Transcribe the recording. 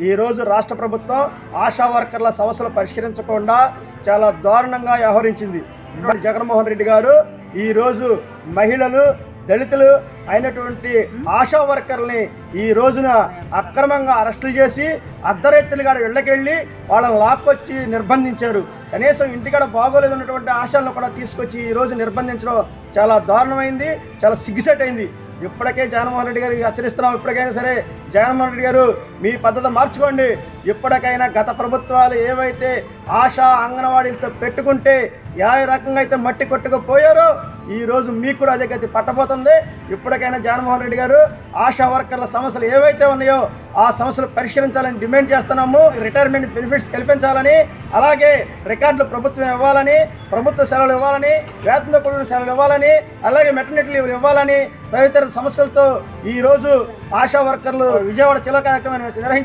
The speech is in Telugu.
ఈరోజు రాష్ట్ర ప్రభుత్వం ఆశా వర్కర్ల సమస్యలు పరిష్కరించకుండా చాలా దారుణంగా వ్యవహరించింది. జగన్మోహన్ రెడ్డి గారు ఈరోజు మహిళలు, దళితులు అయినటువంటి ఆశా వర్కర్ని ఈ రోజున అక్రమంగా అరెస్టులు చేసి అర్ధరైతులుగా ఇళ్ళకెళ్ళి వాళ్ళని లాక్కొచ్చి నిర్బంధించారు. కనీసం ఇంటికాడ బాగోలేదు ఉన్నటువంటి ఆశాలను కూడా తీసుకొచ్చి ఈరోజు నిర్బంధించడం చాలా దారుణమైంది, చాలా సిగ్గుసేటైంది. ఇప్పటికే జగన్మోహన్ రెడ్డి గారికి హెచ్చరిస్తున్నాం. ఇప్పటికైనా సరే జగన్మోహన్ రెడ్డి గారు మీ పద్ధతి మార్చుకోండి. ఇప్పటికైనా గత ప్రభుత్వాలు ఏవైతే ఆశా అంగన్వాడీలతో పెట్టుకుంటే ఏ రకంగా అయితే మట్టి కొట్టుకుపోయారో ఈరోజు మీకు కూడా అదే గతి పట్టబోతుంది. ఇప్పటికైనా జగన్మోహన్ రెడ్డి గారు ఆశా వర్కర్ల సమస్యలు ఏవైతే ఉన్నాయో ఆ సమస్యలు పరిష్కరించాలని డిమాండ్ చేస్తున్నాము. రిటైర్మెంట్ బెనిఫిట్స్ కల్పించాలని, అలాగే రికార్డులు ప్రభుత్వం ఇవ్వాలని, ప్రభుత్వ సెలవులు ఇవ్వాలని, వేతనంతో కూడిన సెలవులు ఇవ్వాలని, అలాగే మెటర్నిటీ లీవ్లు ఇవ్వాలని తదితర సమస్యలతో ఈరోజు ఆశా వర్కర్లు విజయవాడ జిల్లా కార్యక్రమాన్ని నిర్వహించారు.